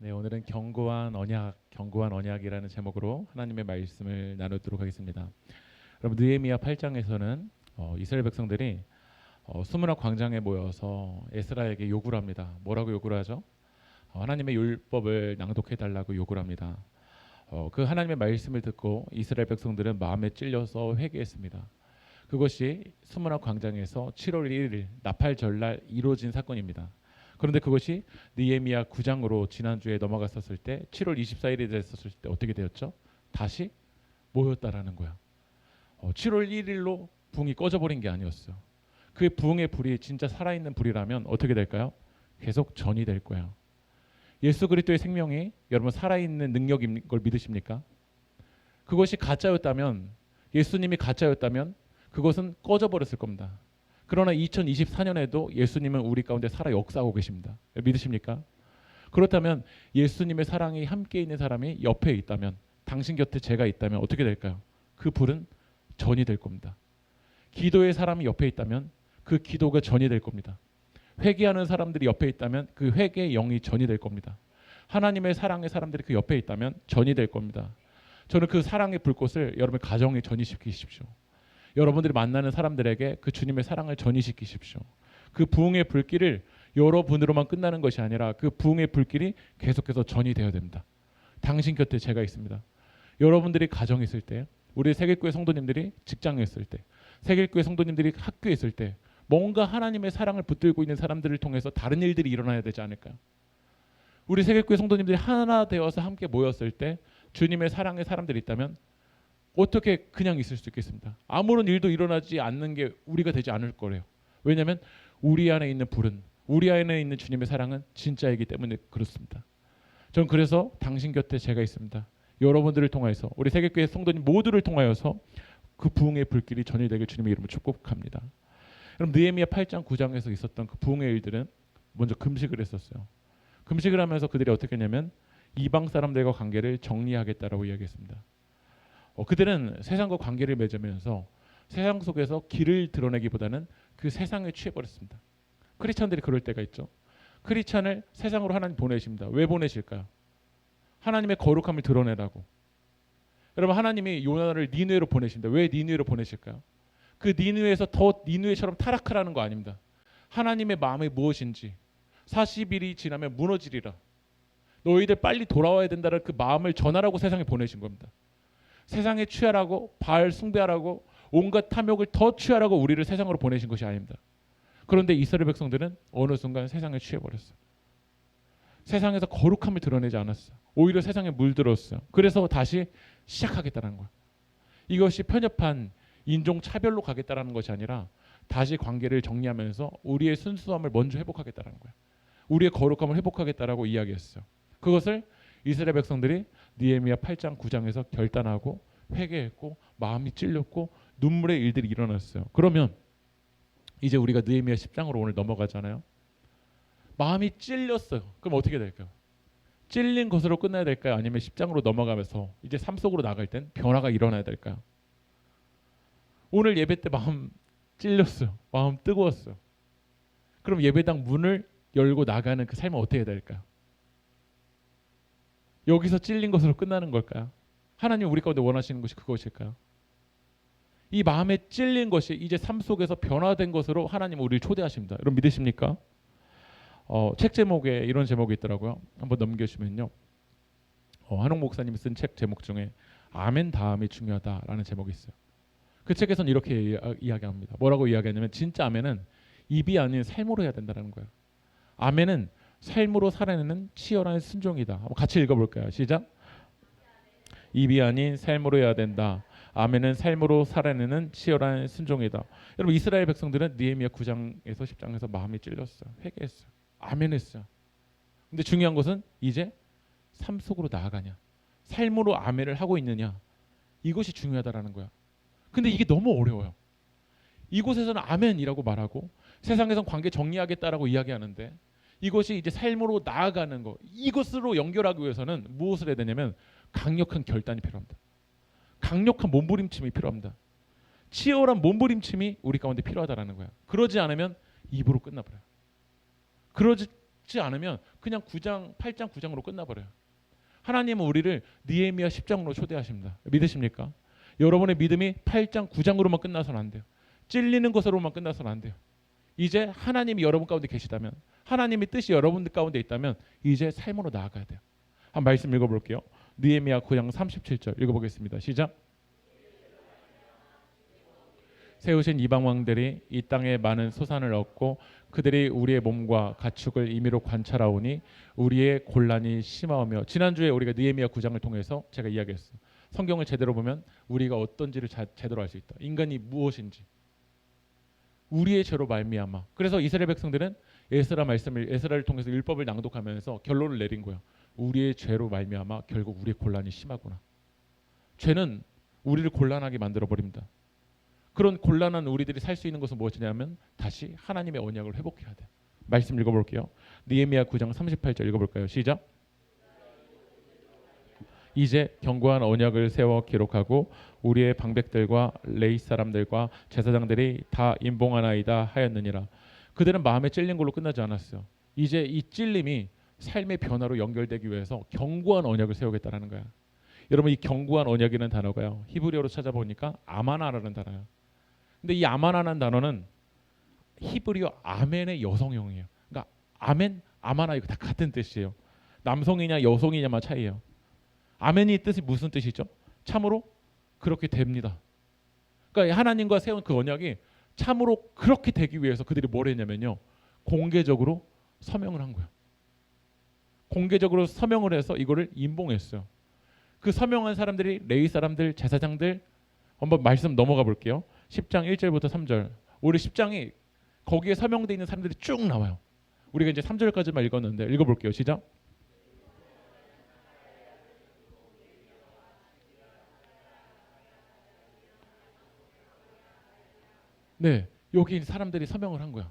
네, 오늘은 견고한 언약이라는 제목으로 하나님의 말씀을 나누도록 하겠습니다. 여러분, 느헤미야 8장에서는 이스라엘 백성들이 수문학 광장에 모여서 에스라에게 요구를 합니다. 뭐라고 요구를 하죠? 하나님의 율법을 낭독해 달라고 요구를 합니다. 그 하나님의 말씀을 듣고 이스라엘 백성들은 마음에 찔려서 회개했습니다. 그것이 수문학 광장에서 7월 1일 나팔 전날 이루어진 사건입니다. 그런데 그것이 느헤미야 9장으로 지난주에 넘어갔었을 때 7월 24일이 됐었을 때 어떻게 되었죠? 다시 모였다라는 거야. 7월 1일로 붕이 꺼져버린 게 아니었어요. 그 붕의 불이 진짜 살아있는 불이라면 어떻게 될까요? 계속 전이 될 거예요. 예수 그리스도의 생명이 여러분 살아있는 능력인 걸 믿으십니까? 그것이 가짜였다면, 예수님이 가짜였다면 그것은 꺼져버렸을 겁니다. 그러나 2024년에도 예수님은 우리 가운데 살아 역사하고 계십니다. 믿으십니까? 그렇다면 예수님의 사랑이 함께 있는 사람이 옆에 있다면, 당신 곁에 제가 있다면 어떻게 될까요? 그 불은 전이 될 겁니다. 기도의 사람이 옆에 있다면 그 기도가 전이 될 겁니다. 회개하는 사람들이 옆에 있다면 그 회개의 영이 전이 될 겁니다. 하나님의 사랑의 사람들이 그 옆에 있다면 전이 될 겁니다. 저는 그 사랑의 불꽃을 여러분의 가정에 전이시키십시오. 여러분들이 만나는 사람들에게 그 주님의 사랑을 전이시키십시오. 그 부흥의 불길을 여러분으로만 끝나는 것이 아니라 그 부흥의 불길이 계속해서 전이 되어야 됩니다. 당신 곁에 제가 있습니다. 여러분들이 가정에 있을 때, 우리 세계교회 성도님들이 직장에 있을 때, 세계교회 성도님들이 학교에 있을 때 뭔가 하나님의 사랑을 붙들고 있는 사람들을 통해서 다른 일들이 일어나야 되지 않을까요? 우리 세계교회 성도님들이 하나 되어서 함께 모였을 때 주님의 사랑의 사람들이 있다면 어떻게 그냥 있을 수 있겠습니다. 아무런 일도 일어나지 않는 게 우리가 되지 않을 거래요. 왜냐하면 우리 안에 있는 불은, 우리 안에 있는 주님의 사랑은 진짜이기 때문에 그렇습니다. 저는 그래서 당신 곁에 제가 있습니다. 여러분들을 통하여서, 우리 세계교회 성도님 모두를 통하여서 그 부흥의 불길이 전이되길 주님의 이름으로 축복합니다. 그럼 느헤미야 8장 9장에서 있었던 그 부흥의 일들은 먼저 금식을 했었어요. 금식을 하면서 그들이 어떻게 했냐면 이방 사람들과 관계를 정리하겠다라고 이야기했습니다. 그들은 세상과 관계를 맺으면서 세상 속에서 길을 드러내기보다는 그 세상에 취해버렸습니다. 크리스찬들이 그럴 때가 있죠. 크리스찬을 세상으로 하나님 보내십니다. 왜 보내실까요? 하나님의 거룩함을 드러내라고. 여러분, 하나님이 요나를 니느웨로 보내십니다. 왜 니느웨로 보내실까요? 그 니느웨에서 더 니느웨처럼 타락하라는 거 아닙니다. 하나님의 마음이 무엇인지 40일이 지나면 무너지리라. 너희들 빨리 돌아와야 된다는 그 마음을 전하라고 세상에 보내신 겁니다. 세상에 취하라고, 바알 숭배하라고, 온갖 탐욕을 더 취하라고 우리를 세상으로 보내신 것이 아닙니다. 그런데 이스라엘 백성들은 어느 순간 세상에 취해버렸어요. 세상에서 거룩함을 드러내지 않았어요. 오히려 세상에 물들었어요. 그래서 다시 시작하겠다는 거예요. 이것이 편협한 인종차별로 가겠다는 것이 아니라 다시 관계를 정리하면서 우리의 순수함을 먼저 회복하겠다는 거예요. 우리의 거룩함을 회복하겠다라고 이야기했어요. 그것을 이스라엘 백성들이 느헤미야 8장 9장에서 결단하고 회개했고 마음이 찔렸고 눈물의 일들이 일어났어요. 그러면 이제 우리가 느헤미야 10장으로 오늘 넘어가잖아요. 마음이 찔렸어요. 그럼 어떻게 될까요? 찔린 것으로 끝나야 될까요? 아니면 10장으로 넘어가면서 이제 삶 속으로 나갈 땐 변화가 일어나야 될까요? 오늘 예배 때 마음 찔렸어요. 마음 뜨거웠어요. 그럼 예배당 문을 열고 나가는 그 삶은 어떻게 해야 될까요? 여기서 찔린 것으로 끝나는 걸까요? 하나님 우리 가운데 원하시는 것이 그것일까요? 이 마음에 찔린 것이 이제 삶 속에서 변화된 것으로 하나님 우리를 초대하십니다. 여러분 믿으십니까? 책 제목에 이런 제목이 있더라고요. 한번 넘겨주면요. 한옥 목사님이 쓴 책 제목 중에 아멘 다음이 중요하다라는 제목이 있어요. 그 책에서는 이렇게 이야기합니다. 뭐라고 이야기하냐면 진짜 아멘은 입이 아닌 삶으로 해야 된다는 거예요. 아멘은 삶으로 살아내는 치열한 순종이다. 한번 같이 읽어볼까요? 시작. 입이 아닌 삶으로 해야 된다. 아멘은 삶으로 살아내는 치열한 순종이다. 여러분 이스라엘 백성들은 느헤미야 9장에서 10장에서 마음이 찔렸어요. 회개했어요. 아멘했어요. 근데 중요한 것은 이제 삶 속으로 나아가냐, 삶으로 아멘을 하고 있느냐, 이것이 중요하다라는 거야. 근데 이게 너무 어려워요. 이곳에서는 아멘이라고 말하고 세상에선 관계 정리하겠다라고 이야기하는데 이것이 이제 삶으로 나아가는 것, 이것으로 연결하기 위해서는 무엇을 해야 되냐면 강력한 결단이 필요합니다. 강력한 몸부림침이 필요합니다. 치열한 몸부림침이 우리 가운데 필요하다라는 거야. 그러지 않으면 입으로 끝나버려요. 그러지 받지 않으면 그냥 9장, 8장, 9장으로 끝나버려요. 하나님은 우리를 느헤미야 10장으로 초대하십니다. 믿으십니까? 여러분의 믿음이 8장, 9장으로만 끝나서는 안 돼요. 찔리는 것으로만 끝나서는 안 돼요. 이제 하나님이 여러분 가운데 계시다면, 하나님의 뜻이 여러분들 가운데 있다면 이제 삶으로 나아가야 돼요. 한 말씀 읽어볼게요. 느헤미야 9장 37절 읽어보겠습니다. 시작. 세우신 이방 왕들이 이 땅에 많은 소산을 얻고 그들이 우리의 몸과 가축을 임의로 관찰하오니 우리의 곤란이 심하며. 지난주에 우리가 느헤미야 9장을 통해서 제가 이야기했어요. 성경을 제대로 보면 우리가 어떤지를 제대로 알 수 있다. 인간이 무엇인지. 우리의 죄로 말미암아. 그래서 이스라엘 백성들은 에스라를 통해서 율법을 낭독하면서 결론을 내린 거예요. 우리의 죄로 말미암아 결국 우리의 곤란이 심하구나. 죄는 우리를 곤란하게 만들어 버립니다. 그런 곤란한 우리들이 살 수 있는 것은 무엇이냐면 다시 하나님의 언약을 회복해야 돼. 말씀 읽어볼게요. 느헤미야 9장 38절 읽어볼까요? 시작. 이제 견고한 언약을 세워 기록하고 우리의 방백들과 레위 사람들과 제사장들이 다 임봉하나이다 하였느니라. 그들은 마음에 찔린 걸로 끝나지 않았어요. 이제 이 찔림이 삶의 변화로 연결되기 위해서 견고한 언약을 세우겠다라는 거야. 여러분, 이 견고한 언약이라는 단어가요, 히브리어로 찾아보니까 아마나라는 단어예요. 근데 이 아마나라는 단어는 히브리어 아멘의 여성형이에요. 그러니까 아멘, 아마나 이거 다 같은 뜻이에요. 남성이냐 여성이냐만 차이예요. 아멘이 뜻이 무슨 뜻이죠? 참으로 그렇게 됩니다. 그러니까 하나님과 세운 그 언약이 참으로 그렇게 되기 위해서 그들이 뭘 했냐면요, 공개적으로 서명을 한 거예요. 공개적으로 서명을 해서 이거를 임봉했어요. 그 서명한 사람들이 레위 사람들, 제사장들. 한번 말씀 넘어가 볼게요. 10장 1절부터 3절. 우리 10장이 거기에 서명되어 있는 사람들이 쭉 나와요. 우리가 이제 3절까지만 읽었는데 읽어볼게요. 시작. 네, 여기 사람들이 서명을 한 거야.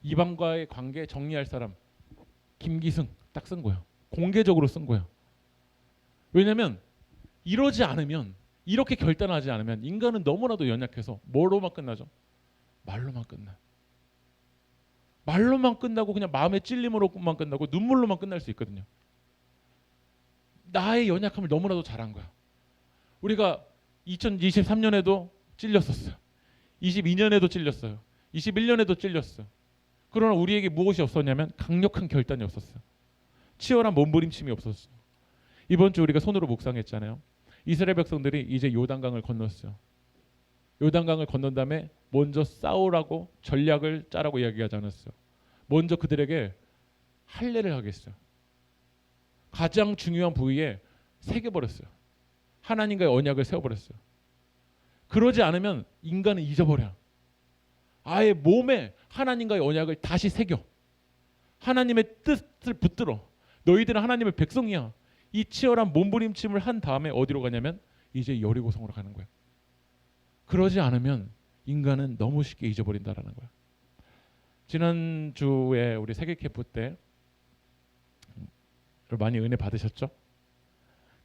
이방과의 관계 정리할 사람 김기승 딱 쓴 거야. 공개적으로 쓴 거야. 왜냐하면 이러지 않으면, 이렇게 결단하지 않으면 인간은 너무나도 연약해서 뭐로만 끝나죠? 말로만 끝나. 말로만 끝나고 그냥 마음의 찔림으로만 끝나고 눈물로만 끝날 수 있거든요. 나의 연약함을 너무나도 잘한 거야. 우리가 2023년에도 찔렸었어요. 22년에도 찔렸어요. 21년에도 찔렸어요. 그러나 우리에게 무엇이 없었냐면 강력한 결단이 없었어요. 치열한 몸부림침이 없었어요. 이번 주 우리가 손으로 묵상했잖아요. 이스라엘 백성들이 이제 요단강을 건넜어요. 요단강을 건넌 다음에 먼저 싸우라고 전략을 짜라고 이야기하지 않았어요. 먼저 그들에게 할례를 하겠어요. 가장 중요한 부위에 새겨버렸어요. 하나님과의 언약을 세워버렸어요. 그러지 않으면 인간은 잊어버려. 아예 몸에 하나님과의 언약을 다시 새겨. 하나님의 뜻을 붙들어. 너희들은 하나님의 백성이야. 이 치열한 몸부림침을 한 다음에 어디로 가냐면 이제 여리고성으로 가는 거야. 그러지 않으면 인간은 너무 쉽게 잊어버린다라는 거야. 지난주에 우리 세계 캠프 때 많이 은혜 받으셨죠?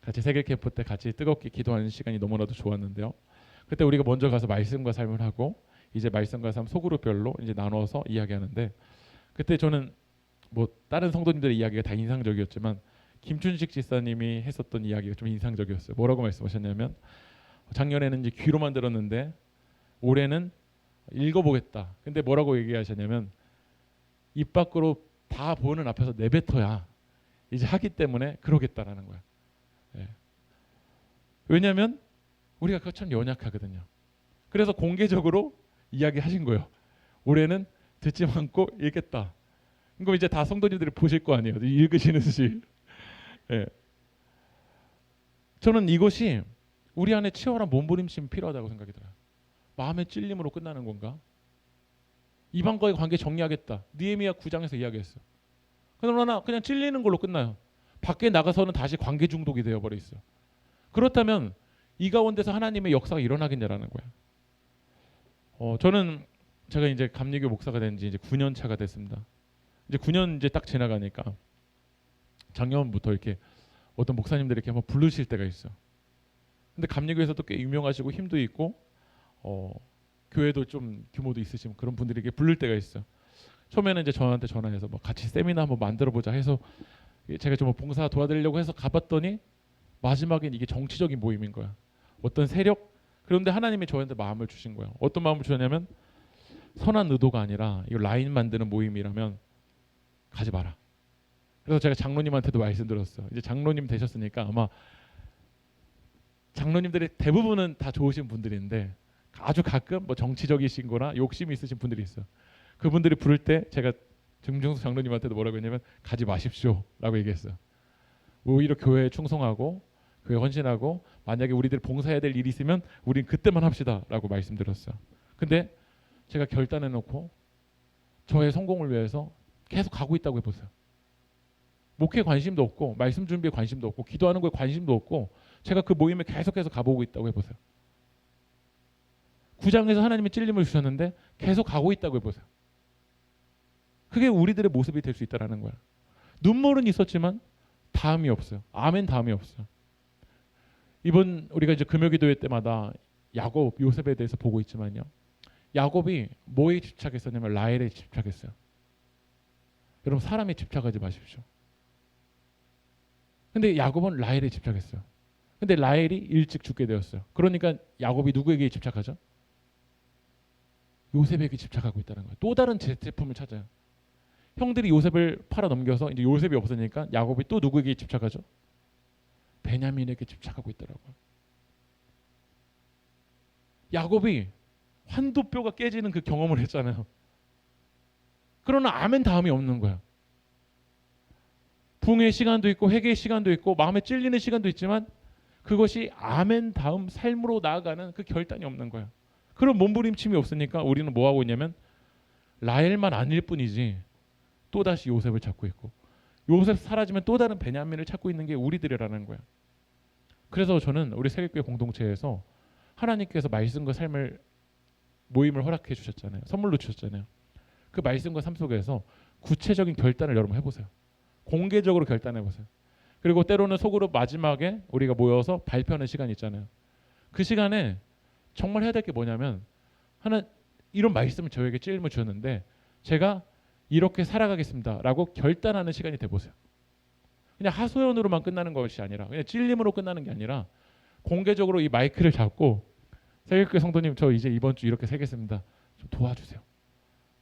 같이 세계 캠프 때 같이 뜨겁게 기도하는 시간이 너무나도 좋았는데요. 그때 우리가 먼저 가서 말씀과 삶을 하고 이제 말씀과 삶 소그룹별로 이제 나눠서 이야기하는데, 그때 저는 뭐 다른 성도님들의 이야기가 다 인상적이었지만 김춘식 지사님이 했었던 이야기가 좀 인상적이었어요. 뭐라고 말씀하셨냐면, 작년에는 이제 귀로만 들었는데 올해는 읽어보겠다. 근데 뭐라고 얘기하셨냐면, 입 밖으로 다 보는 앞에서 내뱉어야 이제 하기 때문에 그러겠다라는 거야. 예. 왜냐하면 우리가 그것처럼 연약하거든요. 그래서 공개적으로 이야기하신 거예요. 올해는 듣지 않고 읽겠다. 그럼 이제 다 성도님들이 보실 거 아니에요. 읽으시는지. 예. 저는 이것이 우리 안에 치열한 몸부림침이 필요하다고 생각이 들어요. 마음의 찔림으로 끝나는 건가? 이방과의 관계 정리하겠다. 느헤미야 9장에서 이야기했어요. 그러나 그냥 찔리는 걸로 끝나요. 밖에 나가서는 다시 관계 중독이 되어버려 있어요. 그렇다면 이 가운데서 하나님의 역사가 일어나겠냐라는 거야. 저는 제가 이제 감리교 목사가 된 지 이제 9년 차가 됐습니다. 이제 9년 이제 딱 지나가니까 작년부터 이렇게 어떤 목사님들이 이렇게 한번 부르실 때가 있어요. 근데 감리교에서도 꽤 유명하시고 힘도 있고 교회도 좀 규모도 있으신 그런 분들이 이렇게 부를 때가 있어요. 처음에는 이제 저한테 전화해서 뭐 같이 세미나 한번 만들어 보자 해서 제가 좀 봉사 도와드리려고 해서 가봤더니 마지막엔 이게 정치적인 모임인 거야. 어떤 세력. 그런데 하나님이 저한테 마음을 주신 거야. 어떤 마음을 주셨냐면 선한 의도가 아니라 이거 라인 만드는 모임이라면 가지 마라. 그래서 제가 장로님한테도 말씀드렸어요. 이제 장로님 되셨으니까 아마 장로님들이 대부분은 다 좋으신 분들인데 아주 가끔 뭐 정치적이신 거나 욕심이 있으신 분들이 있어요. 그분들이 부를 때 제가 정중수 장로님한테도 뭐라고 했냐면 가지 마십시오 라고 얘기했어요. 오히려 교회에 충성하고 교회에 헌신하고 만약에 우리들이 봉사해야 될 일이 있으면 우린 그때만 합시다 라고 말씀드렸어요. 근데 제가 결단해 놓고 저의 성공을 위해서 계속 가고 있다고 해보세요. 목회에 관심도 없고 말씀 준비에 관심도 없고 기도하는 거에 관심도 없고 제가 그 모임에 계속해서 가보고 있다고 해보세요. 구장에서 하나님이 찔림을 주셨는데 계속 가고 있다고 해보세요. 그게 우리들의 모습이 될 수 있다는 거야. 눈물은 있었지만 다음이 없어요. 아멘 다음이 없어요. 이번 우리가 이제 금요기도회 때마다 야곱, 요셉에 대해서 보고 있지만요. 야곱이 뭐에 집착했었냐면 라헬에 집착했어요. 여러분 사람에 집착하지 마십시오. 근데 야곱은 라헬에 집착했어요. 근데 라헬이 일찍 죽게 되었어요. 그러니까 야곱이 누구에게 집착하죠? 요셉에게 집착하고 있다는 거예요. 또 다른 제품을 찾아요. 형들이 요셉을 팔아 넘겨서 이제 요셉이 없으니까 야곱이 또 누구에게 집착하죠? 베냐민에게 집착하고 있더라고요. 야곱이 환도뼈가 깨지는 그 경험을 했잖아요. 그러나 아멘 다음이 없는 거야. 붕의 시간도 있고 회개의 시간도 있고 마음에 찔리는 시간도 있지만 그것이 아멘 다음 삶으로 나아가는 그 결단이 없는 거야. 그런 몸부림침이 없으니까 우리는 뭐 하고 있냐면 라헬만 아닐 뿐이지 또다시 요셉을 찾고 있고 요셉 사라지면 또 다른 베냐민을 찾고 있는 게 우리들이라는 거야. 그래서 저는 우리 세계교회 공동체에서 하나님께서 말씀과 삶을 모임을 허락해 주셨잖아요. 선물로 주셨잖아요. 그 말씀과 삶 속에서 구체적인 결단을 여러분 해보세요. 공개적으로 결단해보세요. 그리고 때로는 속으로 마지막에 우리가 모여서 발표하는 시간이 있잖아요. 그 시간에 정말 해야 될 게 뭐냐면 하나 이런 말씀을 저에게 찔림을 주셨는데 제가 이렇게 살아가겠습니다 라고 결단하는 시간이 돼보세요. 그냥 하소연으로만 끝나는 것이 아니라 그냥 찔림으로 끝나는 게 아니라 공개적으로 이 마이크를 잡고 세계교회 성도님 저 이제 이번 주 이렇게 살겠습니다. 좀 도와주세요.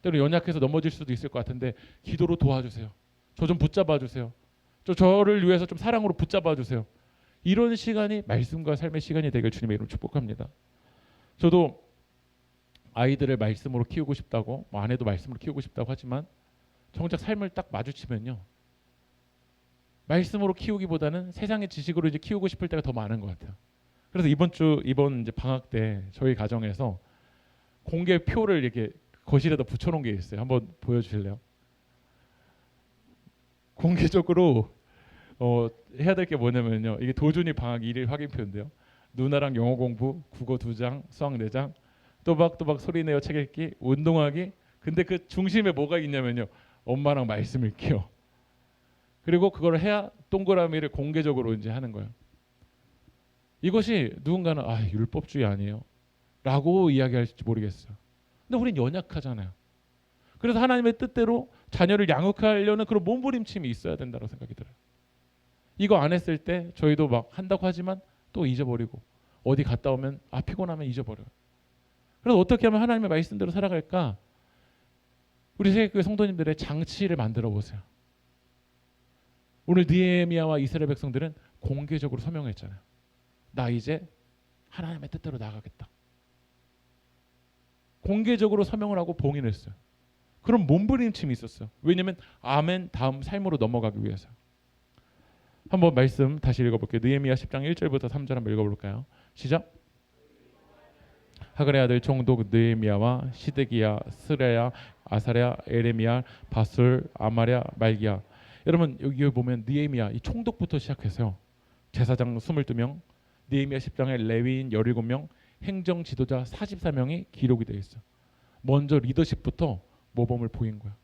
때로 연약해서 넘어질 수도 있을 것 같은데 기도로 도와주세요. 저 좀 붙잡아 주세요. 저를 위해서 좀 사랑으로 붙잡아 주세요. 이런 시간이 말씀과 삶의 시간이 되길 주님의 이름으로 축복합니다. 저도 아이들을 말씀으로 키우고 싶다고 아내도 말씀으로 키우고 싶다고 하지만 정작 삶을 딱 마주치면요. 말씀으로 키우기보다는 세상의 지식으로 이제 키우고 싶을 때가 더 많은 것 같아요. 그래서 이번 이제 방학 때 저희 가정에서 공개 표를 이렇게 거실에다 붙여놓은 게 있어요. 한번 보여주실래요? 공개적으로 해야 될 게 뭐냐면요. 이게 도준이 방학 1일 확인표인데요. 누나랑 영어 공부, 국어 2장, 수학 4장, 또박또박 소리내어 책 읽기, 운동하기. 근데 그 중심에 뭐가 있냐면요. 엄마랑 말씀 읽기요. 그리고 그걸 해야 동그라미를 공개적으로 이제 하는 거예요. 이것이 누군가는 율법주의 아니에요 라고 이야기할지 모르겠어요. 근데 우린 연약하잖아요. 그래서 하나님의 뜻대로 자녀를 양육하려는 그런 몸부림침이 있어야 된다고 생각이 들어요. 이거 안 했을 때 저희도 막 한다고 하지만 또 잊어버리고 어디 갔다 오면 피곤하면 잊어버려요. 그래서 어떻게 하면 하나님의 말씀대로 살아갈까? 우리 세계교회 성도님들의 장치를 만들어 보세요. 오늘 느헤미야와 이스라엘 백성들은 공개적으로 서명했잖아요. 나 이제 하나님의 뜻대로 나가겠다. 공개적으로 서명을 하고 봉인했어요. 그런 몸부림침이 있었어요. 왜냐하면 아멘 다음 삶으로 넘어가기 위해서. 한번 말씀 다시 읽어볼게요. 느헤미야 10장 1절부터 3절 한번 읽어볼까요? 시작. 하갈의 아들 총독 느헤미야와 시드기야, 스레야, 아사랴, 에레미야, 바술, 아마랴, 말기야. 여러분 여기 보면 느헤미야 이 총독부터 시작해서요. 제사장 22명, 느헤미야 10장에 레위인 17명, 행정 지도자 44명이 기록이 되어 있어요. 먼저 리더십부터 모범을 보인 거야.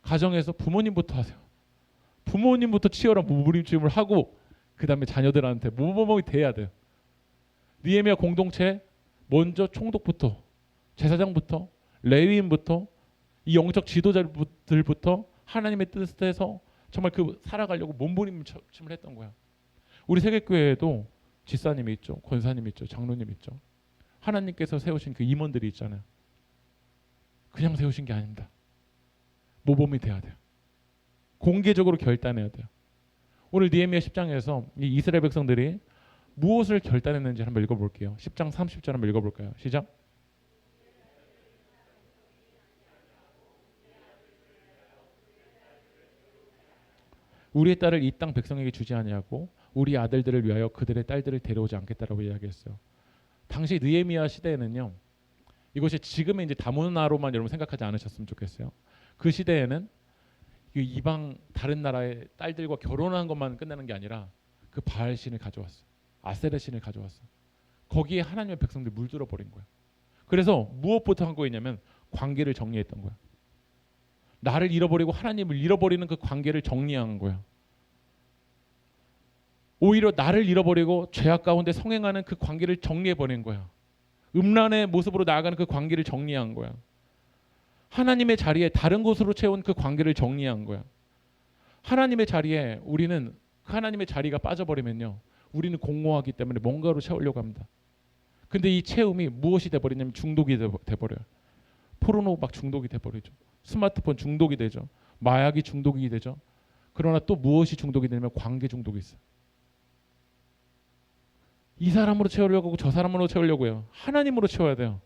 가정에서 부모님부터 하세요. 부모님부터 치열한 몸부림침을 하고 그 다음에 자녀들한테 모범이 돼야 돼요. 느헤미야 공동체 먼저 총독부터 제사장부터 레위인부터 이 영적 지도자들부터 하나님의 뜻에서 정말 그 살아가려고 몸부림침을 했던 거야. 우리 세계교회에도 지사님이 있죠, 권사님이 있죠, 장로님이 있죠. 하나님께서 세우신 그 임원들이 있잖아요. 그냥 세우신 게 아닙니다. 모범이 돼야 돼요. 공개적으로 결단해야 돼요. 오늘 느헤미야 10장에서 이 이스라엘 백성들이 무엇을 결단했는지 한번 읽어볼게요. 10장 30절 한번 읽어볼까요? 시작. 우리의 딸을 이 땅 백성에게 주지 아니하고 우리 아들들을 위하여 그들의 딸들을 데려오지 않겠다라고 이야기했어요. 당시 느헤미야 시대에는요, 이것이 지금의 이제 다문화로만 여러분 생각하지 않으셨으면 좋겠어요. 그 시대에는 이방 다른 나라의 딸들과 결혼한 것만 끝나는 게 아니라 그 바알 신을 가져왔어. 아세라 신을 가져왔어. 거기에 하나님의 백성들 물들어 버린 거야. 그래서 무엇부터 한 거였냐면 관계를 정리했던 거야. 나를 잃어버리고 하나님을 잃어버리는 그 관계를 정리한 거야. 오히려 나를 잃어버리고 죄악 가운데 성행하는 그 관계를 정리해버린 거야. 음란의 모습으로 나아가는 그 관계를 정리한 거야. 하나님의 자리에 다른 곳으로 채운 그 관계를 정리한 거야. 하나님의 자리에 우리는 하나님의 자리가 빠져버리면요, 우리는 공허하기 때문에 뭔가로 채우려고 합니다. 근데 이 채움이 무엇이 돼버리냐면 중독이 돼버려요. 포르노 막 중독이 돼버리죠. 스마트폰 중독이 되죠. 마약이 중독이 되죠. 그러나 또 무엇이 중독이 되냐면 관계 중독이 있어요. 이 사람으로 채우려고 하고 저 사람으로 채우려고 해요. 하나님으로 채워야 돼요.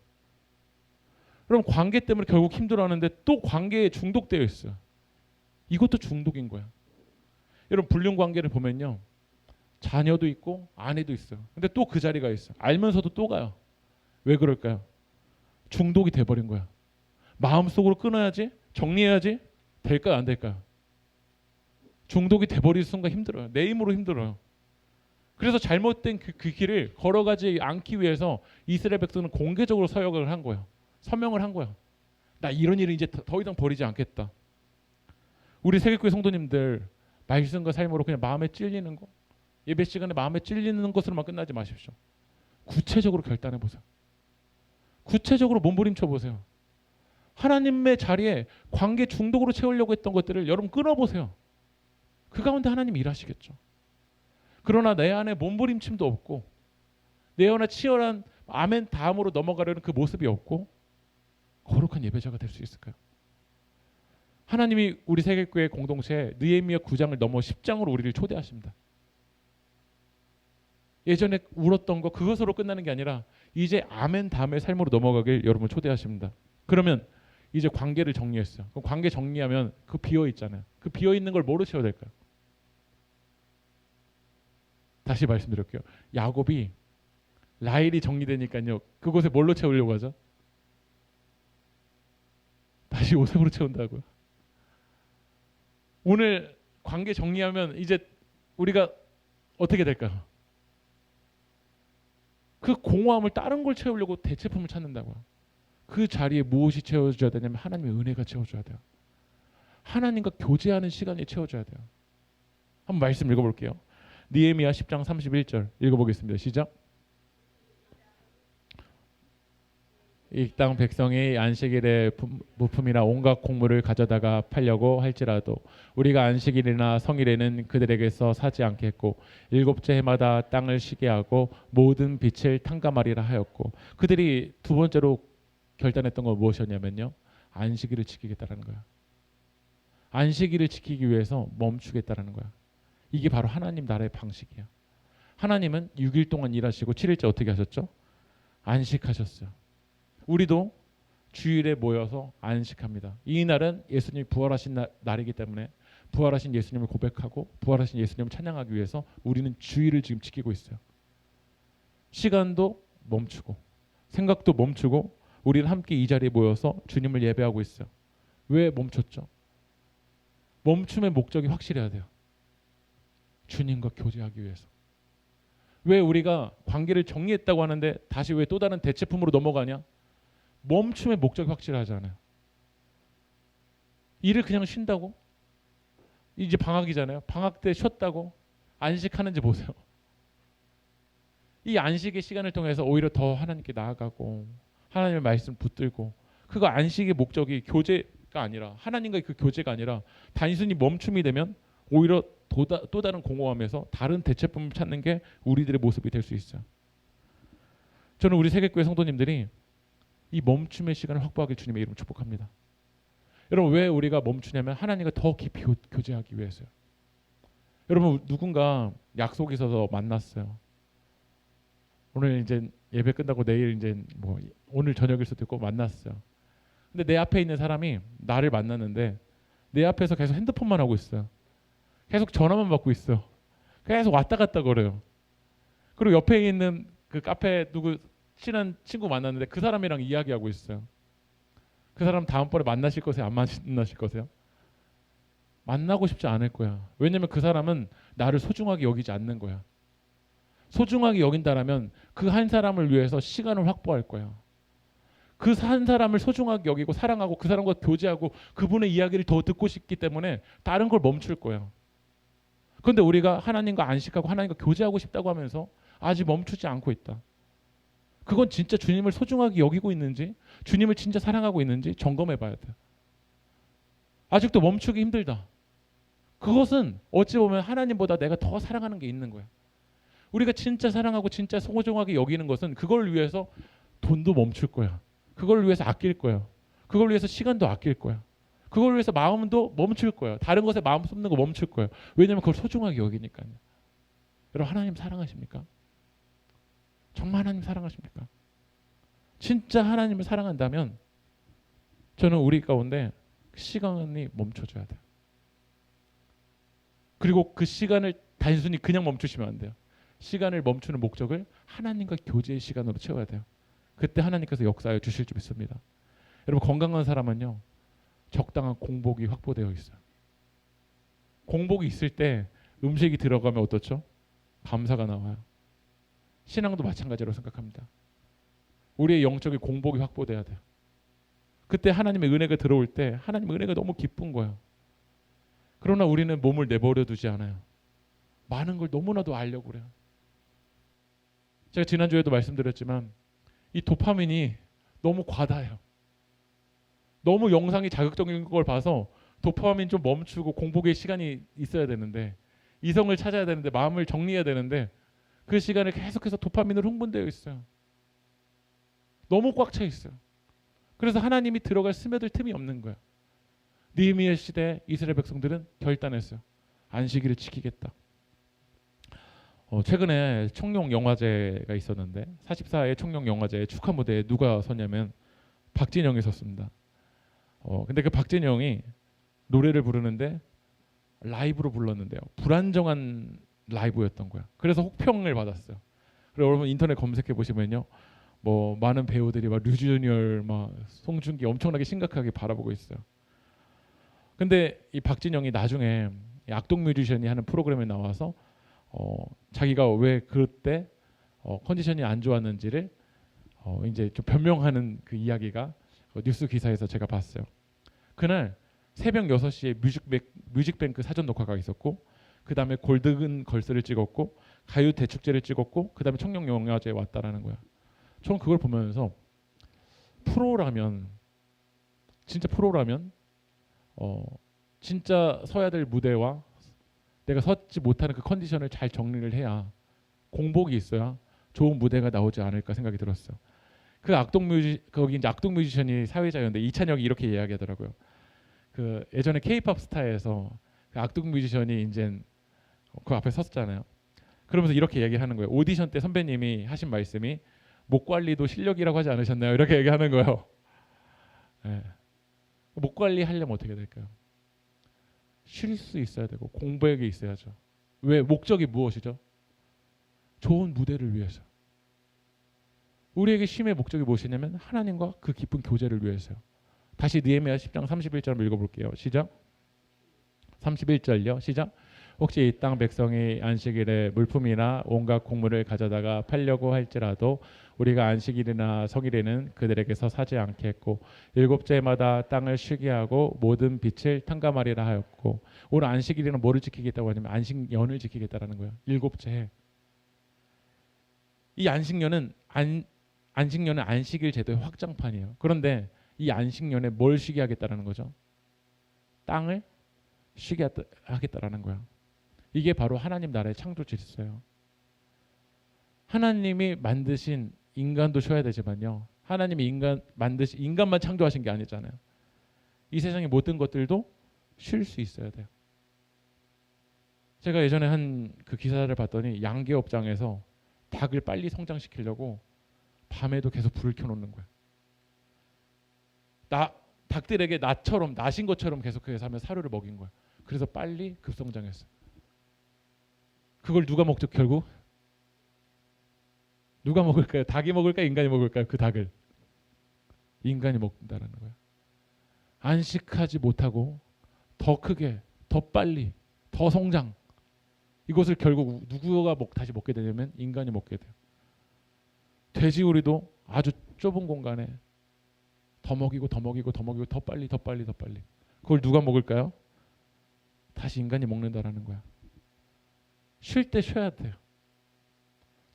그럼 관계 때문에 결국 힘들어하는데 또 관계에 중독되어 있어요. 이것도 중독인 거야. 여러분 불륜 관계를 보면요, 자녀도 있고 아내도 있어요. 근데 또 그 자리가 있어요. 알면서도 또 가요. 왜 그럴까요? 중독이 돼버린 거야. 마음속으로 끊어야지, 정리해야지, 될까요 안 될까요? 중독이 돼버릴 순간 힘들어요. 내 힘으로 힘들어요. 그래서 잘못된 그 길을 걸어가지 않기 위해서 이스라엘 백성은 공개적으로 서약을 한 거예요. 서명을 한 거야. 나 이런 일은 이제 더 이상 버리지 않겠다. 우리 세계교회 성도님들 말씀과 삶으로 그냥 마음에 찔리는 거, 예배 시간에 마음에 찔리는 것으로만 끝나지 마십시오. 구체적으로 결단해 보세요. 구체적으로 몸부림쳐 보세요. 하나님의 자리에 관계 중독으로 채우려고 했던 것들을 여러분 끊어보세요. 그 가운데 하나님 일하시겠죠. 그러나 내 안에 몸부림침도 없고 내 안에 치열한 아멘 다음으로 넘어가려는 그 모습이 없고 거룩한 예배자가 될 수 있을까요? 하나님이 우리 세계교회 공동체에 느헤미야 9장을 넘어 10장으로 우리를 초대하십니다. 예전에 울었던 거 그것으로 끝나는 게 아니라 이제 아멘 다음의 삶으로 넘어가길 여러분 초대하십니다. 그러면 이제 관계를 정리했어요. 그럼 관계 정리하면 그 비어 있잖아요. 그 비어 있는 걸 뭐로 채워야 될까요? 다시 말씀드릴게요. 야곱이 라헬이 정리되니까요, 그곳에 뭘로 채우려고 하죠? 다시 요셉으로 채운다고요. 오늘 관계 정리하면 이제 우리가 어떻게 될까요? 그 공허함을 다른 걸 채우려고 대체품을 찾는다고요. 그 자리에 무엇이 채워줘야 되냐면 하나님의 은혜가 채워줘야 돼요. 하나님과 교제하는 시간이 채워줘야 돼요. 한번 말씀 읽어볼게요. 느헤미야 10장 31절 읽어보겠습니다. 시작. 이 땅 백성이 안식일에 부품이나 온갖 곡물을 가져다가 팔려고 할지라도 우리가 안식일이나 성일에는 그들에게서 사지 않겠고 일곱째 해마다 땅을 쉬게 하고 모든 빛을 탕감하리라 하였고, 그들이 두 번째로 결단했던 건 무엇이었냐면요, 안식일을 지키겠다라는 거야. 안식일을 지키기 위해서 멈추겠다라는 거야. 이게 바로 하나님 나라의 방식이야. 하나님은 6일 동안 일하시고 7일째 어떻게 하셨죠? 안식하셨어요. 우리도 주일에 모여서 안식합니다. 이 날은 예수님이 부활하신 날이기 때문에 부활하신 예수님을 고백하고 부활하신 예수님을 찬양하기 위해서 우리는 주일을 지금 지키고 있어요. 시간도 멈추고 생각도 멈추고 우리는 함께 이 자리에 모여서 주님을 예배하고 있어요. 왜 멈췄죠? 멈춤의 목적이 확실해야 돼요. 주님과 교제하기 위해서. 왜 우리가 관계를 정리했다고 하는데 다시 왜 또 다른 대체품으로 넘어가냐? 멈춤의 목적이 확실하잖아요. 일을 그냥 쉰다고? 이제 방학이잖아요. 방학 때 쉬었다고 안식하는지 보세요. 이 안식의 시간을 통해서 오히려 더 하나님께 나아가고 하나님의 말씀 붙들고, 그거 안식의 목적이 교제 아니라 하나님과의 그 교제가 아니라 단순히 멈춤이 되면 오히려 또 다른 공허함에서 다른 대체품을 찾는 게 우리들의 모습이 될 수 있어요. 저는 우리 세계교회 성도님들이 이 멈춤의 시간을 확보하길 주님의 이름 축복합니다. 여러분 왜 우리가 멈추냐면 하나님과 더 깊이 교제하기 위해서요. 여러분 누군가 약속이 있어서 만났어요. 오늘 이제 예배 끝나고 내일 이제 뭐 오늘 저녁일 수도 있고 만났어요. 근데 내 앞에 있는 사람이 나를 만났는데 내 앞에서 계속 핸드폰만 하고 있어요. 계속 전화만 받고 있어요. 계속 왔다 갔다 거려요. 그리고 옆에 있는 그 카페 누구 친한 친구 만났는데 그 사람이랑 이야기하고 있어요. 그 사람 다음번에 만나실 거세요? 안 만나실 거세요? 만나고 싶지 않을 거야. 왜냐면 그 사람은 나를 소중하게 여기지 않는 거야. 소중하게 여긴다라면 그 한 사람을 위해서 시간을 확보할 거야. 그 한 사람을 소중하게 여기고 사랑하고 그 사람과 교제하고 그분의 이야기를 더 듣고 싶기 때문에 다른 걸 멈출 거야. 그런데 우리가 하나님과 안식하고 하나님과 교제하고 싶다고 하면서 아직 멈추지 않고 있다. 그건 진짜 주님을 소중하게 여기고 있는지 주님을 진짜 사랑하고 있는지 점검해 봐야 돼. 아직도 멈추기 힘들다. 그것은 어찌 보면 하나님보다 내가 더 사랑하는 게 있는 거야. 우리가 진짜 사랑하고 진짜 소중하게 여기는 것은 그걸 위해서 돈도 멈출 거야. 그걸 위해서 아낄 거야. 그걸 위해서 시간도 아낄 거야. 그걸 위해서 마음도 멈출 거야. 다른 것에 마음 쏟는 거 멈출 거야. 왜냐하면 그걸 소중하게 여기니까요. 여러분 하나님 사랑하십니까? 정말 하나님 사랑하십니까? 진짜 하나님을 사랑한다면 저는 우리 가운데 시간이 멈춰줘야 돼요. 그리고 그 시간을 단순히 그냥 멈추시면 안 돼요. 시간을 멈추는 목적을 하나님과 교제의 시간으로 채워야 돼요. 그때 하나님께서 역사하여 주실 줄 믿습니다. 여러분 건강한 사람은요. 적당한 공복이 확보되어 있어요. 공복이 있을 때 음식이 들어가면 어떻죠? 감사가 나와요. 신앙도 마찬가지로 생각합니다. 우리의 영적인 공복이 확보돼야 돼요. 그때 하나님의 은혜가 들어올 때 하나님의 은혜가 너무 기쁜 거예요. 그러나 우리는 몸을 내버려 두지 않아요. 많은 걸 너무나도 알려고 그래요. 제가 지난주에도 말씀드렸지만 이 도파민이 너무 과다해요. 너무 영상이 자극적인 걸 봐서 도파민 좀 멈추고 공복의 시간이 있어야 되는데 이성을 찾아야 되는데 마음을 정리해야 되는데 그 시간에 계속해서 도파민으로 흥분되어 있어요. 너무 꽉 차 있어요. 그래서 하나님이 들어갈 스며들 틈이 없는 거예요. 느헤미야 시대 이스라엘 백성들은 결단했어요. 안식일을 지키겠다. 최근에 청룡 영화제가 있었는데 44회 청룡 영화제 축하 무대에 누가 섰냐면 박진영이 섰습니다. 근데 그 박진영이 노래를 부르는데 라이브로 불렀는데요. 불안정한 라이브였던 거야. 그래서 혹평을 받았어요. 그리고 여러분 인터넷 검색해 보시면요. 뭐 많은 배우들이 막 류준열, 막 송중기 엄청나게 심각하게 바라보고 있어요. 근데 이 박진영이 나중에 악동 뮤지션이 하는 프로그램에 나와서 자기가 왜 그때 컨디션이 안 좋았는지를 이제 좀 변명하는 그 이야기가 뉴스 기사에서 제가 봤어요. 그날 새벽 6시에 뮤직뱅크 사전 녹화가 있었고 그 다음에 골든 걸스를 찍었고 가요 대축제를 찍었고 그 다음에 청룡 영화제에 왔다라는 거야. 저는 그걸 보면서 진짜 프로라면 진짜 서야 될 무대와 내가 섰지 못하는 그 컨디션을 잘 정리를 해야 공복이 있어야 좋은 무대가 나오지 않을까 생각이 들었어요. 거기 이제 악동 뮤지션이 사회자였는데 이찬혁이 이렇게 이야기하더라고요. 그 예전에 K-팝 스타에서 그 악동 뮤지션이 이제 그 앞에 섰잖아요. 그러면서 이렇게 얘기하는 거예요. 오디션 때 선배님이 하신 말씀이 목 관리도 실력이라고 하지 않으셨나요? 이렇게 얘기하는 거예요. 네. 목 관리 하려면 어떻게 될까요? 쉴 수 있어야 되고 공부하게 있어야죠. 왜? 목적이 무엇이죠? 좋은 무대를 위해서. 우리에게 쉼의 목적이 무엇이냐면 하나님과 그 깊은 교제를 위해서요. 다시 느헤미야 10장 31절 읽어볼게요. 시작. 31절요. 시작. 혹시 이 땅 백성이 안식일에 물품이나 온갖 곡물을 가져다가 팔려고 할지라도 우리가 안식일이나 성일에는 그들에게서 사지 않겠고 일곱째마다 땅을 쉬게 하고 모든 빛을 탕감하리라 하였고 오늘 안식일에는 뭐를 지키겠다고 하냐면 안식년을 지키겠다라는 거예요. 일곱째 해. 이 안식년은 안식일 제도의 확장판이에요. 그런데 이 안식년에 뭘 쉬게 하겠다라는 거죠? 땅을 쉬게 하겠다라는 거야. 이게 바로 하나님 나라의 창조 질서예요. 하나님이 만드신 인간도 쉬어야 되지만요. 하나님이 인간만 창조하신 게 아니잖아요. 이 세상의 모든 것들도 쉴 수 있어야 돼요. 제가 예전에 한 그 기사를 봤더니 양계업장에서 닭을 빨리 성장시키려고 밤에도 계속 불을 켜놓는 거야. 닭들에게 나신 것처럼 계속해서 하면 사료를 먹인 거야. 그래서 빨리 급성장했어. 그걸 누가 먹죠 결국? 누가 먹을까요? 닭이 먹을까요? 인간이 먹을까요? 그 닭을 인간이 먹는다는 거야. 안식하지 못하고 더 크게, 더 빨리, 더 성장. 이것을 결국 누구가 다시 먹게 되냐면 인간이 먹게 돼요. 돼지우리도 아주 좁은 공간에 더 먹이고 더 먹이고 더 먹이고 더 빨리 더 빨리 더 빨리. 그걸 누가 먹을까요? 다시 인간이 먹는다라는 거야. 쉴 때 쉬어야 돼요.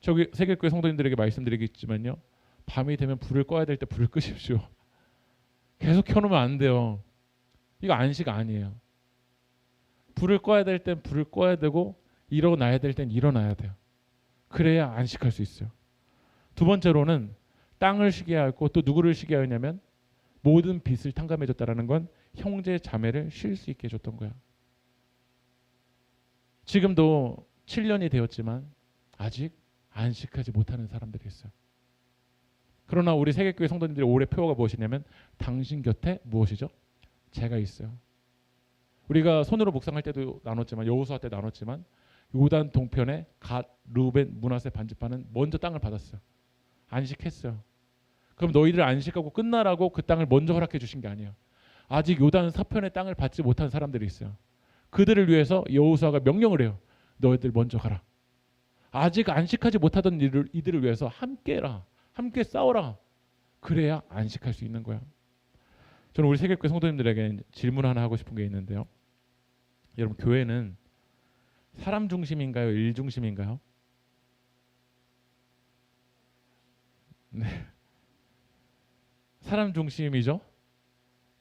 저기 세계교회 성도님들에게 말씀드리겠지만요. 밤이 되면 불을 꺼야 될 때 불을 끄십시오. 계속 켜놓으면 안 돼요. 이거 안식 아니에요. 불을 꺼야 될 땐 불을 꺼야 되고 일어나야 될 땐 일어나야 돼요. 그래야 안식할 수 있어요. 두 번째로는 땅을 쉬게 하고 또 누구를 쉬게 하냐면 모든 빚을 탕감해줬다라는 건 형제 자매를 쉴 수 있게 해줬던 거야. 지금도 7년이 되었지만 아직 안식하지 못하는 사람들이 있어요. 그러나 우리 세계교회 성도님들의 올해 표어가 무엇이냐면 당신 곁에 무엇이죠? 제가 있어요. 우리가 손으로 묵상할 때도 나눴지만 여호수아 때 나눴지만 요단 동편에 갓, 르우벤, 므낫세 반지파는 먼저 땅을 받았어요. 안식했어요. 그럼 너희들 안식하고 끝나라고 그 땅을 먼저 허락해 주신 게 아니에요. 아직 요단 서편의 땅을 받지 못한 사람들이 있어요. 그들을 위해서 여호수아가 명령을 해요. 너희들 먼저 가라. 아직 안식하지 못하던 이들을 위해서 함께라. 함께 싸워라. 그래야 안식할 수 있는 거야. 저는 우리 세계교회 성도님들에게 질문 하나 하고 싶은 게 있는데요. 여러분 교회는 사람 중심인가요? 일 중심인가요? 네. 사람 중심이죠.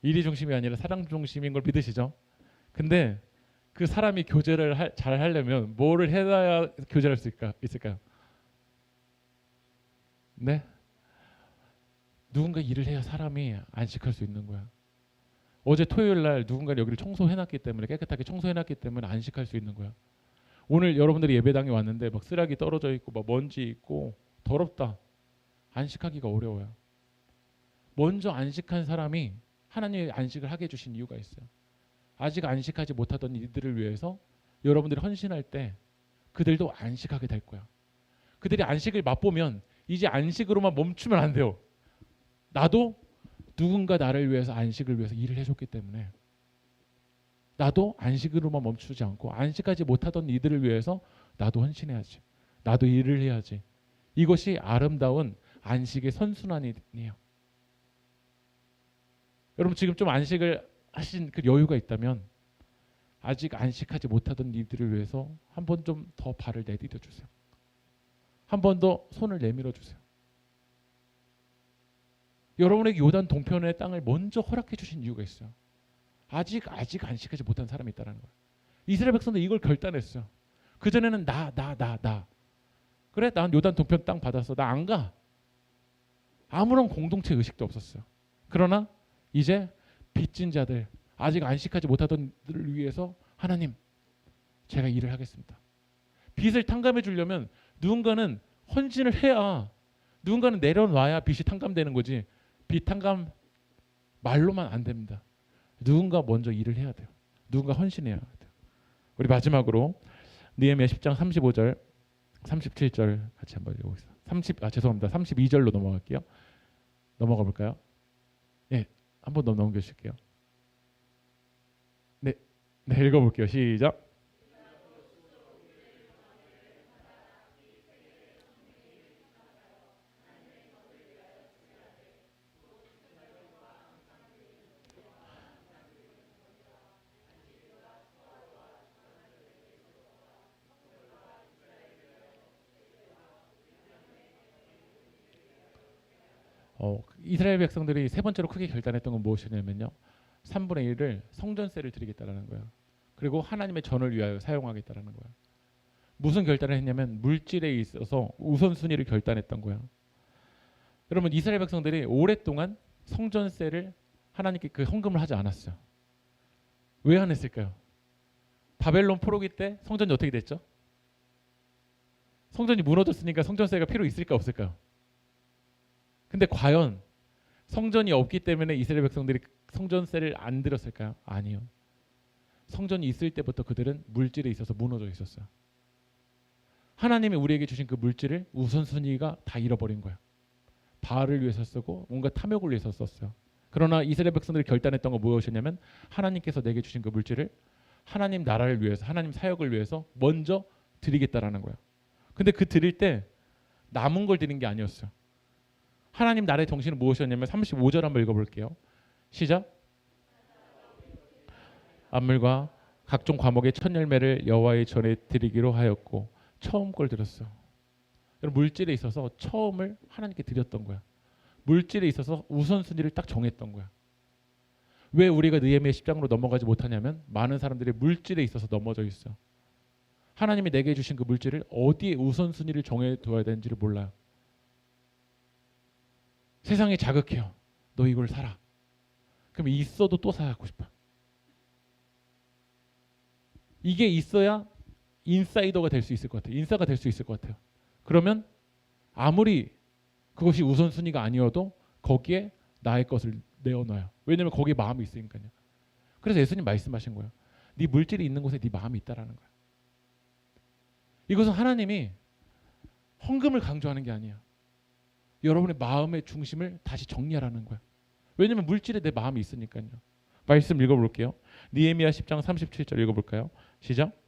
일이 중심이 아니라 사람 중심인 걸 믿으시죠? 근데 그 사람이 교제를 잘 하려면 뭐를 해야 교제할 수 있을까요? 네? 누군가 일을 해야 사람이 안식할 수 있는 거야. 어제 토요일 날 누군가 여기를 청소해놨기 때문에 깨끗하게 청소해놨기 때문에 안식할 수 있는 거야. 오늘 여러분들이 예배당에 왔는데 막 쓰레기 떨어져 있고 막 먼지 있고 더럽다. 안식하기가 어려워요. 먼저 안식한 사람이 하나님의 안식을 하게 해주신 이유가 있어요. 아직 안식하지 못하던 이들을 위해서 여러분들이 헌신할 때 그들도 안식하게 될 거야. 그들이 안식을 맛보면 이제 안식으로만 멈추면 안 돼요. 나도 누군가 나를 위해서 안식을 위해서 일을 해줬기 때문에 나도 안식으로만 멈추지 않고 안식하지 못하던 이들을 위해서 나도 헌신해야지. 나도 일을 해야지. 이것이 아름다운 안식의 선순환이에요. 여러분 지금 좀 안식을 하신 그 여유가 있다면 아직 안식하지 못하던 이들을 위해서 한 번 좀 더 발을 내디뎌 주세요. 한 번 더 손을 내밀어 주세요. 여러분에게 요단 동편의 땅을 먼저 허락해 주신 이유가 있어요. 아직 안식하지 못한 사람이 있다는 거예요. 이스라엘 백성들 이걸 결단했어요. 그 전에는 나. 그래, 난 요단 동편 땅 받았어. 나 안 가. 아무런 공동체 의식도 없었어요. 그러나 이제 빚진 자들, 아직 안식하지 못하던 들을 위해서 하나님, 제가 일을 하겠습니다. 빚을 탕감해 주려면 누군가는 헌신을 해야, 누군가는 내려놔야 빚이 탕감되는 거지. 빚 탕감 말로만 안 됩니다. 누군가 먼저 일을 해야 돼요. 누군가 헌신해야 돼요. 우리 마지막으로 느헤미야 10장 35절, 37절 같이 한번 읽어보겠습니다. 죄송합니다. 32절로 넘어갈게요. 넘어가 볼까요? 네, 한 번 더 넘겨주실게요. 네, 읽어볼게요. 시작. 이스라엘 백성들이 세 번째로 크게 결단했던 건 무엇이냐면요. 3분의 1을 성전세를 드리겠다라는 거예요. 그리고 하나님의 전을 위하여 사용하겠다라는 거예요. 무슨 결단을 했냐면 물질에 있어서 우선순위를 결단했던 거예요. 여러분 이스라엘 백성들이 오랫동안 성전세를 하나님께 그 헌금을 하지 않았어요. 왜 안 했을까요? 바벨론 포로기 때 성전이 어떻게 됐죠? 성전이 무너졌으니까 성전세가 필요 있을까 없을까요? 근데 과연 성전이 없기 때문에 이스라엘 백성들이 성전세를 안 들었을까요? 아니요. 성전이 있을 때부터 그들은 물질에 있어서 무너져 있었어요. 하나님이 우리에게 주신 그 물질을 우선순위가 다 잃어버린 거예요. 바알을 위해서 쓰고 뭔가 탐욕을 위해서 썼어요. 그러나 이스라엘 백성들이 결단했던 건 무엇이냐면 하나님께서 내게 주신 그 물질을 하나님 나라를 위해서 하나님 사역을 위해서 먼저 드리겠다라는 거예요. 근데 그 드릴 때 남은 걸 드린 게 아니었어요. 하나님 나라의 정신은 무엇이었냐면 35절 한번 읽어볼게요. 시작. 안물과 각종 과목의 첫 열매를 여호와의 전에 드리기로 하였고 처음 걸 드렸어요. 여러분 물질에 있어서 처음을 하나님께 드렸던 거야. 물질에 있어서 우선순위를 딱 정했던 거야. 왜 우리가 느헤미야 10장으로 넘어가지 못하냐면 많은 사람들이 물질에 있어서 넘어져 있어요. 하나님이 내게 주신 그 물질을 어디에 우선순위를 정해둬야 되는지를 몰라요. 세상이 자극해요. 너 이걸 사라. 그럼 있어도 또 사고 싶어. 이게 있어야 인사이더가 될 수 있을 것 같아요. 인싸가 될 수 있을 것 같아요. 그러면 아무리 그것이 우선순위가 아니어도 거기에 나의 것을 내어놔요. 왜냐하면 거기에 마음이 있으니까요. 그래서 예수님 말씀하신 거예요. 네 물질이 있는 곳에 네 마음이 있다라는 거예요. 이것은 하나님이 헌금을 강조하는 게 아니에요. 여러분의 마음의 중심을 다시 정리하라는 거예요. 왜냐하면 물질에 내 마음이 있으니까요. 말씀 읽어볼게요. 느헤미야 10장 37절 읽어볼까요? 시작.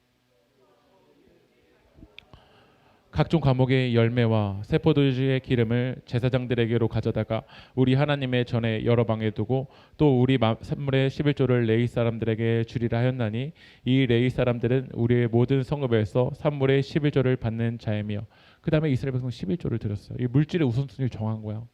각종 과목의 열매와 세포도주의 기름을 제사장들에게로 가져다가 우리 하나님의 전에 여러 방에 두고 또 우리 산물의 11조를 레위 사람들에게 주리라 하였나니 이 레위 사람들은 우리의 모든 성읍에서 산물의 11조를 받는 자이며 그 다음에 이스라엘 백성 11조를 드렸어요. 이 물질의 우선순위를 정한 거예요.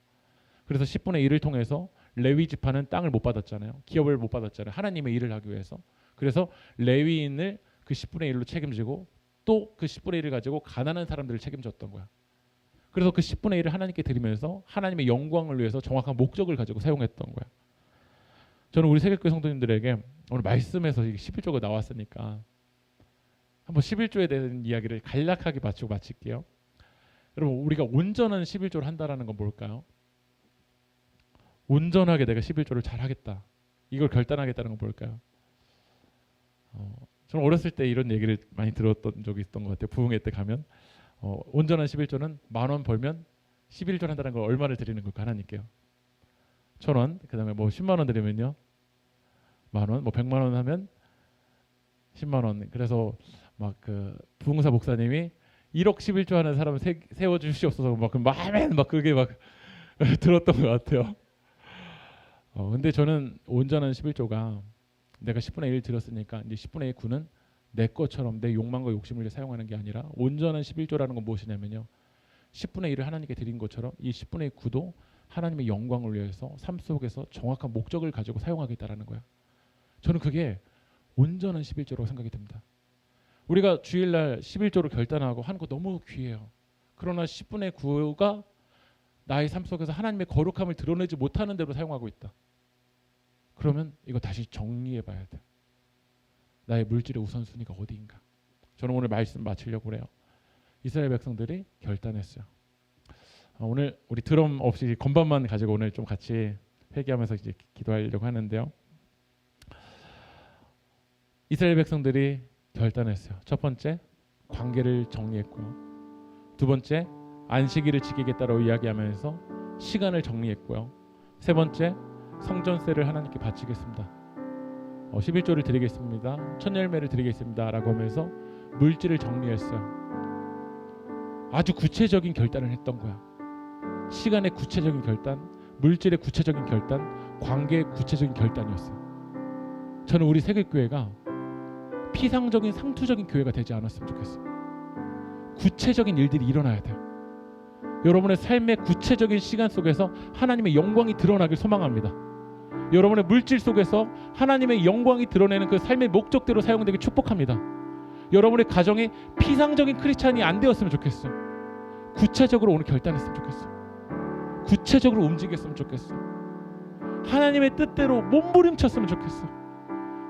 그래서 10분의 1을 통해서 레위 지파는 땅을 못 받았잖아요. 기업을 못 받았잖아요. 하나님의 일을 하기 위해서. 그래서 레위인을 그 10분의 1로 책임지고 또 그 10분의 1을 가지고 가난한 사람들을 책임졌던 거야. 그래서 그 10분의 1을 하나님께 드리면서 하나님의 영광을 위해서 정확한 목적을 가지고 사용했던 거야. 저는 우리 세계교회 성도님들에게 오늘 말씀에서 11조가 나왔으니까 한번 11조에 대한 이야기를 간략하게 마칠게요. 여러분 우리가 온전한 11조를 한다라는 건 뭘까요? 온전하게 내가 11조를 잘 하겠다. 이걸 결단하겠다는 건 뭘까요? 저는 어렸을 때 이런 얘기를 많이 들었던 적이 있던 것 같아요. 부흥회 때 가면 온전한 11조는 10,000원 벌면 11조 한다는 걸 얼마를 드리는 걸까 하나님께요? 1,000원. 그다음에 뭐 10만 원 드리면요. 10,000원. 뭐 100만 원 하면 10만 원. 그래서 막 그 부흥사 목사님이 1억 11조 하는 사람을 세워 주시옵소서 막 그게 막 들었던 것 같아요. 근데 저는 온전한 11조가 내가 10분의 1 들었으니까 이제 10분의 9는 내 것처럼 내 욕망과 욕심을 사용하는 게 아니라 온전한 11조라는 건 무엇이냐면요. 10분의 1을 하나님께 드린 것처럼 이 10분의 9도 하나님의 영광을 위해서 삶 속에서 정확한 목적을 가지고 사용하겠다라는 거야. 저는 그게 온전한 11조라고 생각이 듭니다. 우리가 주일날 11조를 결단하고 하는 거 너무 귀해요. 그러나 10분의 9가 나의 삶 속에서 하나님의 거룩함을 드러내지 못하는 대로 사용하고 있다. 그러면 이거 다시 정리해 봐야 돼. 나의 물질의 우선순위가 어디인가. 저는 오늘 말씀 마치려고 그래요. 이스라엘 백성들이 결단했어요. 오늘 우리 드럼 없이 건반만 가지고 오늘 좀 같이 회개하면서 이제 기도하려고 하는데요. 이스라엘 백성들이 결단했어요. 첫 번째, 관계를 정리했고요. 두 번째, 안식일을 지키겠다라고 이야기하면서 시간을 정리했고요. 세 번째, 성전세를 하나님께 바치겠습니다. 11조를 드리겠습니다. 첫 열매를 드리겠습니다. 라고 하면서 물질을 정리했어요. 아주 구체적인 결단을 했던 거야. 시간의 구체적인 결단, 물질의 구체적인 결단, 관계의 구체적인 결단이었어요. 저는 우리 세계교회가 피상적인 상투적인 교회가 되지 않았으면 좋겠어요. 구체적인 일들이 일어나야 돼요. 여러분의 삶의 구체적인 시간 속에서 하나님의 영광이 드러나길 소망합니다. 여러분의 물질 속에서 하나님의 영광이 드러내는 그 삶의 목적대로 사용되길 축복합니다. 여러분의 가정이 피상적인 크리스찬이 안 되었으면 좋겠어요. 구체적으로 오늘 결단했으면 좋겠어요. 구체적으로 움직였으면 좋겠어요. 하나님의 뜻대로 몸부림쳤으면 좋겠어요.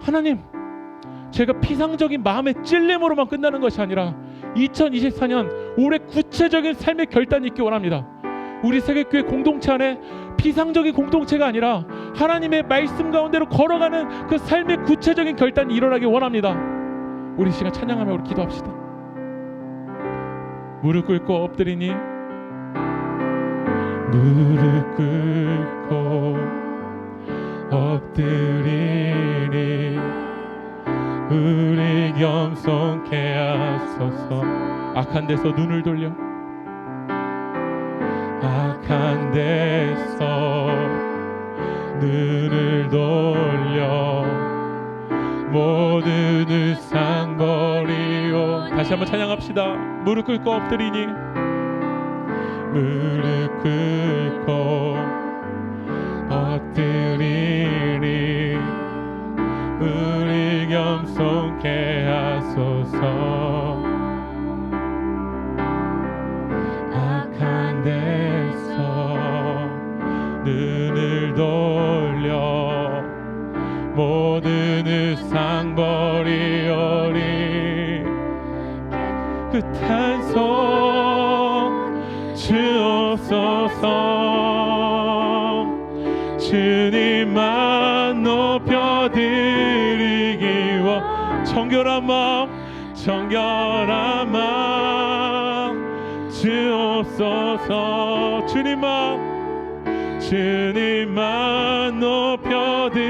하나님, 제가 피상적인 마음의 찔림으로만 끝나는 것이 아니라 2024년 올해 구체적인 삶의 결단이 있기 원합니다. 우리 세계교회 공동체 안에 피상적인 공동체가 아니라 하나님의 말씀 가운데로 걸어가는 그 삶의 구체적인 결단이 일어나기 원합니다. 우리 시간 찬양하며 우리 기도합시다. 무릎 꿇고 엎드리니 무릎 꿇고 엎드리니 우리 겸손케 하소서. 악한 데서 눈을 돌려 악한 데서 눈을 돌려 모든 의상거리요. 다시 한번 찬양합시다. 무릎 꿇고 엎드리니 무릎 꿇고 엎드리니 우리 겸손케 하소서. 악한 데서 눈을 돌려 모든 의상 버리오리. 끝한 손 주옵소서. 주님만 높여드리기 원. 정결한 마음 정결한 마음 주옵소서. 주님만 높여드리기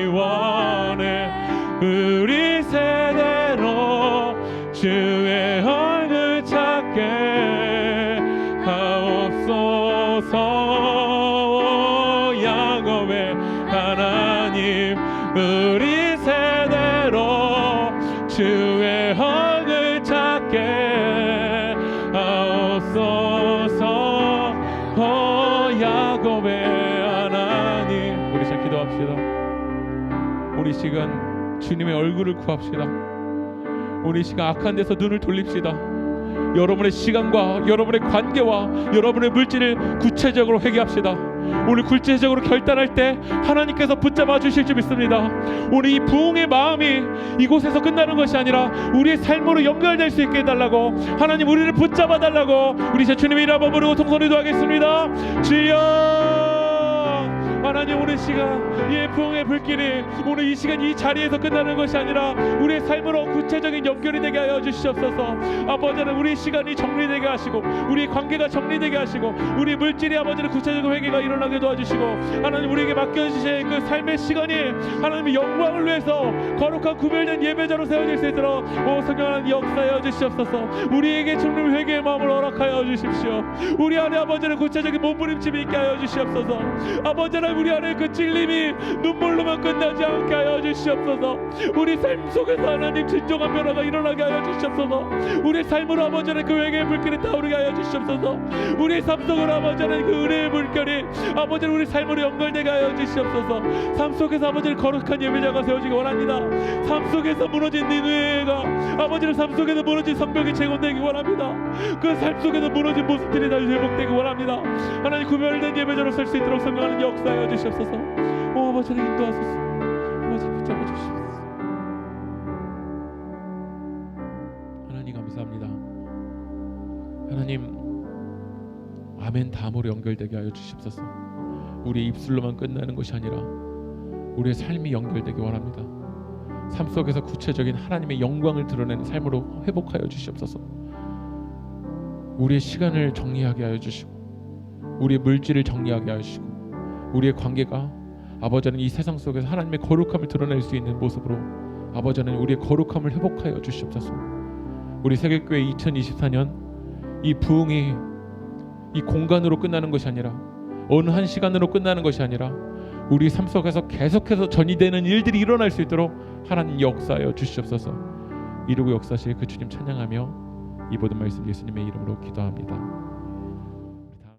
원해. 우리 세대로 주의 얼굴 찾게 하옵소서. 야곱의 하나님 우리 세대로 주의 얼굴 찾게 하옵소서. 야곱의 하나님. 우리 잘 기도합시다. 우리 시간 주님의 얼굴을 구합시다. 우리 시간 악한 데서 눈을 돌립시다. 여러분의 시간과 여러분의 관계와 여러분의 물질을 구체적으로 회개합시다. 오늘 구체적으로 결단할 때 하나님께서 붙잡아 주실 줄 믿습니다. 오늘 이 부흥의 마음이 이곳에서 끝나는 것이 아니라 우리의 삶으로 연결될 수 있게 해달라고, 하나님 우리를 붙잡아 달라고 우리 제 주님의 이름 한번 부르고 통성을 기도하겠습니다. 주여, 하나님 오늘 시간 이 부흥의 불길이 오늘 이 시간 이 자리에서 끝나는 것이 아니라 우리의 삶으로 구체적인 연결이 되게 하여 주시옵소서. 아버지는 우리 시간이 정리되게 하시고 우리 관계가 정리되게 하시고 우리 물질이 아버지는 구체적인 회개가 일어나게 도와주시고, 하나님 우리에게 맡겨주신 그 삶의 시간이 하나님의 영광을 위해서 거룩한 구별된 예배자로 세워질 수 있도록 오 성령 하나님 역사하여 주시옵소서. 우리에게 주님 회개의 마음을 허락하여 주십시오. 우리 안에 아버지는 구체적인 몸부림침이 있게 하여 주시옵소서. 아버지는 우리 안에 그 찔림이 눈물로만 끝나지 않게 하여 주시옵소서. 우리 삶 속에서 하나님 진정한 변화가 일어나게 하여 주시옵소서. 우리 삶으로 아버지는 그 회개의 불길이 타오르게 하여 주시옵소서. 우리 삶 속으로 아버지는 그 은혜의 물결이 아버지는 우리 삶으로 연결되게 하여 주시옵소서. 삶 속에서 아버지는 거룩한 예배자가 세워지기 원합니다. 삶 속에서 무너진 니느웨가 아버지는 삶 속에서 무너진 성벽이 재건되기 원합니다. 그 삶 속에서 무너진 모습들이 다시 회복되기 원합니다. 하나님 구별된 예배자로 설 수 있도록 성령하는 역사하여 주시옵소서. 오 아버지를 인도하소서. 아버지 붙잡아 주시옵소서. 하나님 감사합니다. 하나님 아멘 다음으로 연결되게 하여 주시옵소서. 우리의 입술로만 끝나는 것이 아니라 우리의 삶이 연결되기 원합니다. 삶 속에서 구체적인 하나님의 영광을 드러내는 삶으로 회복하여 주시옵소서. 우리의 시간을 정리하게 하여 주시고 우리의 물질을 정리하게 하여 주시고 우리의 관계가 아버지는 이 세상 속에서 하나님의 거룩함을 드러낼 수 있는 모습으로 아버지는 우리의 거룩함을 회복하여 주시옵소서. 우리 세계교회 2024년 이 부흥이 이 공간으로 끝나는 것이 아니라 어느 한 시간으로 끝나는 것이 아니라 우리 삶 속에서 계속해서 전이되는 일들이 일어날 수 있도록 하나님 역사하여 주시옵소서. 이루고 역사하실 그 주님 찬양하며 이 모든 말씀 예수님의 이름으로 기도합니다.